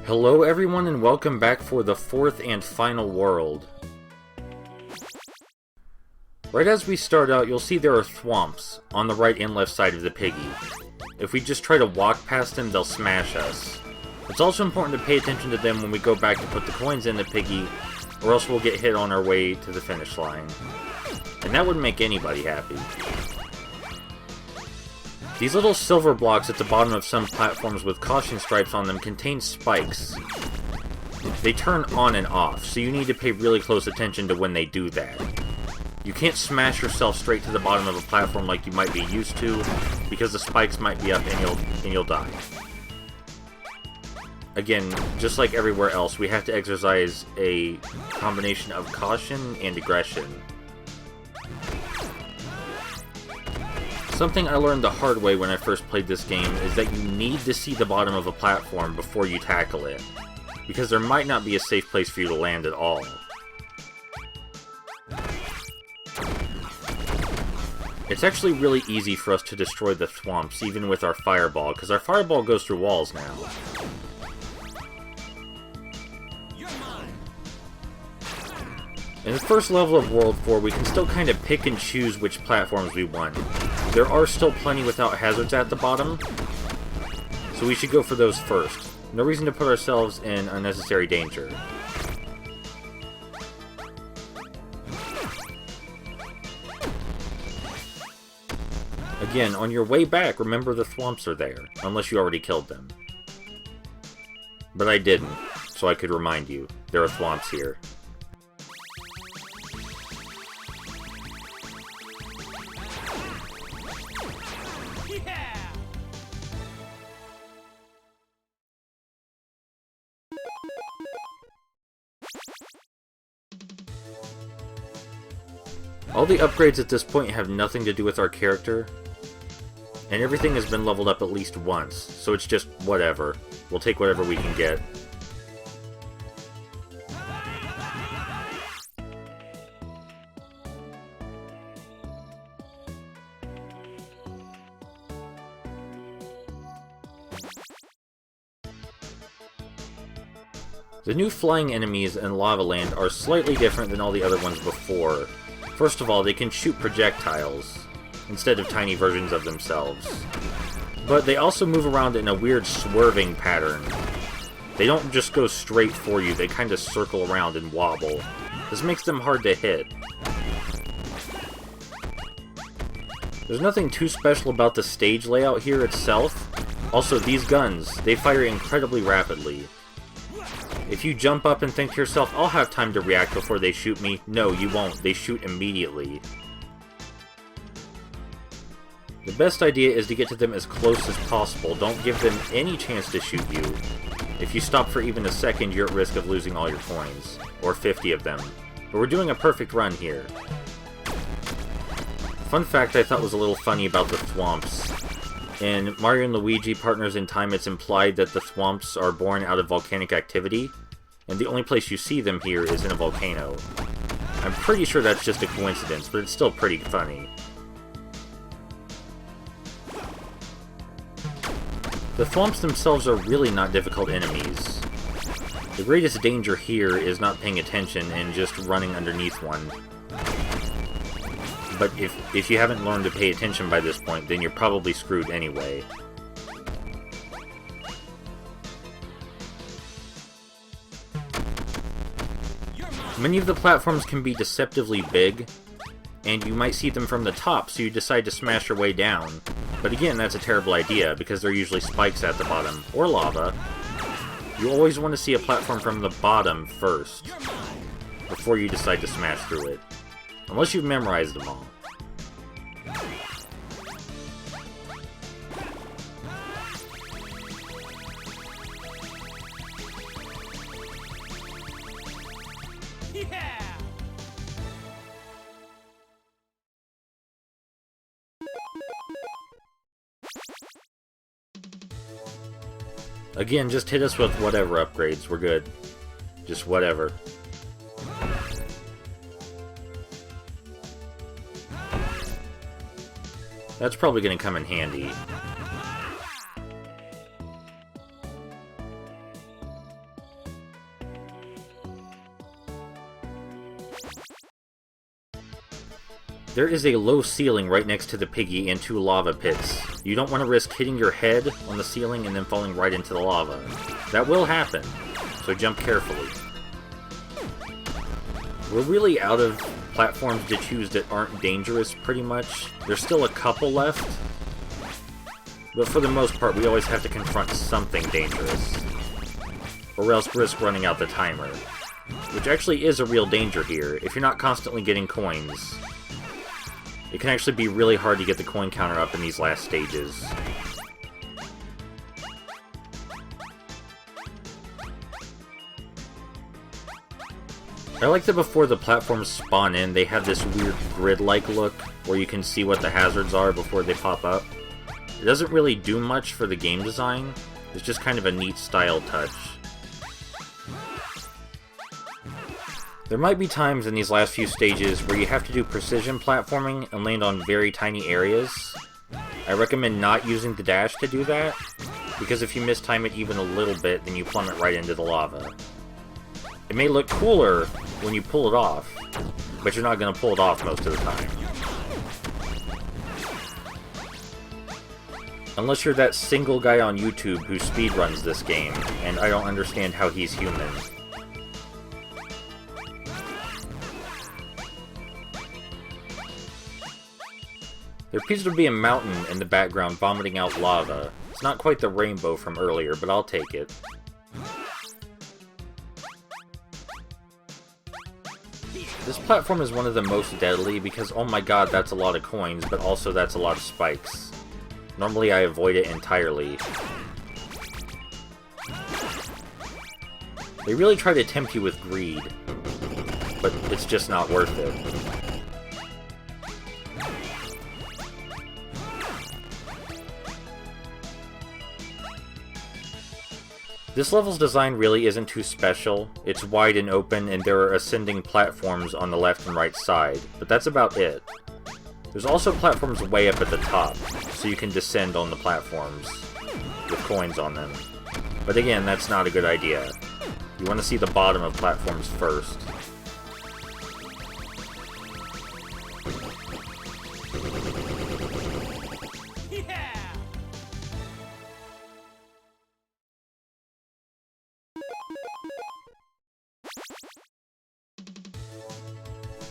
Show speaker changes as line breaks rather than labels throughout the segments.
Hello everyone and welcome back for the fourth and final world. Right as we start out, you'll see there are thwomps on the right and left side of the piggy. If we just try to walk past them, they'll smash us. It's also important to pay attention to them when we go back to put the coins in the piggy, or else we'll get hit on our way to the finish line. And that wouldn't make anybody happy. These little silver blocks at the bottom of some platforms with caution stripes on them contain spikes. They turn on and off, so you need to pay really close attention to when they do that. You can't smash yourself straight to the bottom of a platform like you might be used to, because the spikes might be up and you'll die. Again, just like everywhere else, we have to exercise a combination of caution and aggression. Something I learned the hard way when I first played this game is that you need to see the bottom of a platform before you tackle it, because there might not be a safe place for you to land at all. It's actually really easy for us to destroy the thwomps even with our fireball, because our fireball goes through walls now. In the first level of World 4, we can still kind of pick and choose which platforms we want. There are still plenty without hazards at the bottom, so we should go for those first. No reason to put ourselves in unnecessary danger. Again, on your way back, remember the thwomps are there, unless you already killed them. But I didn't, so I could remind you, there are thwomps here. All the upgrades at this point have nothing to do with our character, and everything has been leveled up at least once, so it's just whatever. We'll take whatever we can get. The new flying enemies in Lava Land are slightly different than all the other ones before. First of all, they can shoot projectiles, instead of tiny versions of themselves. But they also move around in a weird swerving pattern. They don't just go straight for you, they kind of circle around and wobble. This makes them hard to hit. There's nothing too special about the stage layout here itself. Also, these guns, they fire incredibly rapidly. If you jump up and think to yourself, I'll have time to react before they shoot me, no, you won't. They shoot immediately. The best idea is to get to them as close as possible. Don't give them any chance to shoot you. If you stop for even a second, you're at risk of losing all your coins. Or 50 of them. But we're doing a perfect run here. Fun fact I thought was a little funny about the thwomps. In Mario and Luigi Partners in Time, it's implied that the thwomps are born out of volcanic activity, and the only place you see them here is in a volcano. I'm pretty sure that's just a coincidence, but it's still pretty funny. The thwomps themselves are really not difficult enemies. The greatest danger here is not paying attention and just running underneath one. But if you haven't learned to pay attention by this point, then you're probably screwed anyway. Many of the platforms can be deceptively big, and you might see them from the top, so you decide to smash your way down. But again, that's a terrible idea, because there are usually spikes at the bottom, or lava. You always want to see a platform from the bottom first, before you decide to smash through it. Unless you've memorized them all. Yeah! Again, just hit us with whatever upgrades, we're good. Just whatever. That's probably going to come in handy. There is a low ceiling right next to the piggy and 2 lava pits. You don't want to risk hitting your head on the ceiling and then falling right into the lava. That will happen, so jump carefully. We're really out of platforms to choose that aren't dangerous, pretty much. There's still a couple left, but for the most part we always have to confront something dangerous, or else risk running out the timer. Which actually is a real danger here, if you're not constantly getting coins. It can actually be really hard to get the coin counter up in these last stages. I like that before the platforms spawn in, they have this weird grid-like look, where you can see what the hazards are before they pop up. It doesn't really do much for the game design, it's just kind of a neat style touch. There might be times in these last few stages where you have to do precision platforming and land on very tiny areas. I recommend not using the dash to do that, because if you mistime it even a little bit, then you plummet right into the lava. It may look cooler when you pull it off, but you're not going to pull it off most of the time. Unless you're that single guy on YouTube who speedruns this game, and I don't understand how he's human. There appears to be a mountain in the background vomiting out lava. It's not quite the rainbow from earlier, but I'll take it. This platform is one of the most deadly because, oh my god, that's a lot of coins, but also that's a lot of spikes. Normally I avoid it entirely. They really try to tempt you with greed, but it's just not worth it. This level's design really isn't too special. It's wide and open, and there are ascending platforms on the left and right side, but that's about it. There's also platforms way up at the top, so you can descend on the platforms with coins on them. But again, that's not a good idea. You want to see the bottom of platforms first.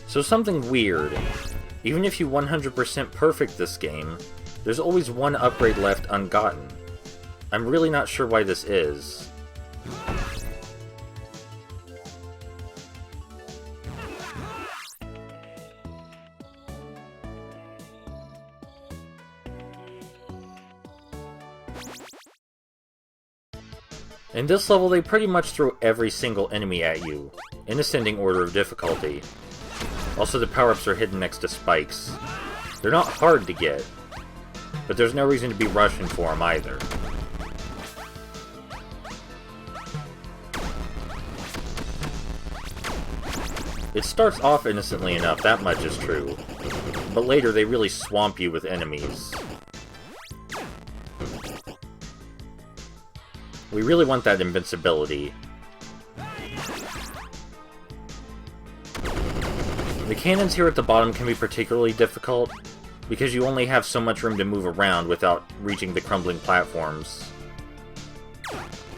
So something weird. Even if you 100% perfect this game, there's always one upgrade left ungotten. I'm really not sure why this is. In this level, they pretty much throw every single enemy at you, in ascending order of difficulty. Also, the power-ups are hidden next to spikes. They're not hard to get, but there's no reason to be rushing for them either. It starts off innocently enough, that much is true, but later they really swamp you with enemies. We really want that invincibility. The cannons here at the bottom can be particularly difficult, because you only have so much room to move around without reaching the crumbling platforms.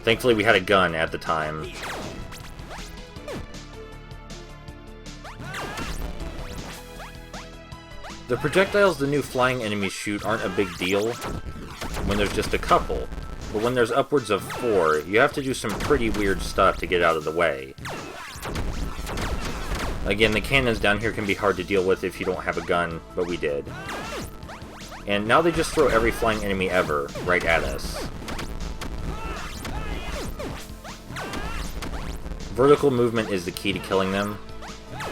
Thankfully we had a gun at the time. The projectiles the new flying enemies shoot aren't a big deal when there's just a couple, but when there's upwards of 4, you have to do some pretty weird stuff to get out of the way. Again, the cannons down here can be hard to deal with if you don't have a gun, but we did. And now they just throw every flying enemy ever right at us. Vertical movement is the key to killing them.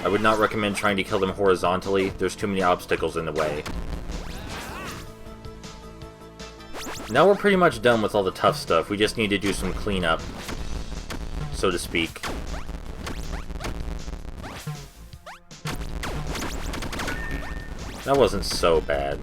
I would not recommend trying to kill them horizontally, there's too many obstacles in the way. Now we're pretty much done with all the tough stuff, we just need to do some cleanup, so to speak. That wasn't so bad.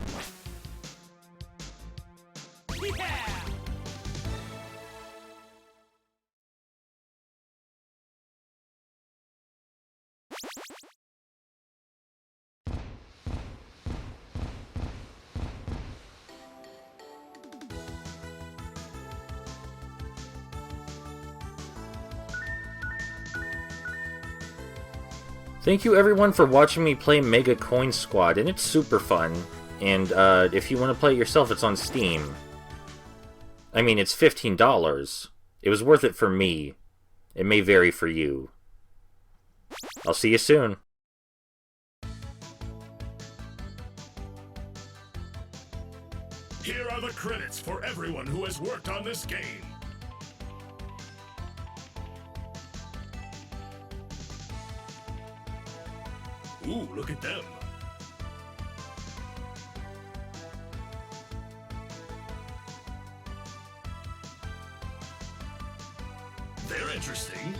Thank you everyone for watching me play Mega Coin Squad, and it's super fun. And if you want to play it yourself, it's on Steam. I mean, it's $15. It was worth it for me. It may vary for you. I'll see you soon.
Here are the credits for everyone who has worked on this game. Ooh, look at them. They're interesting.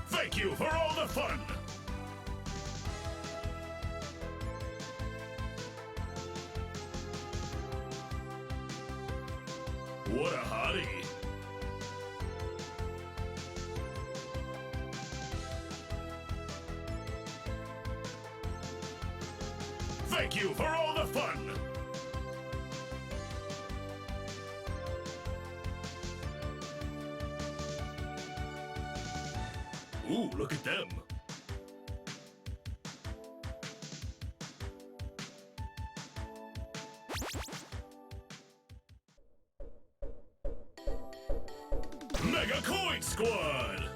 Thank you for all the fun! What a hottie! Thank you for all the fun! Ooh, look at them! Mega Coin Squad!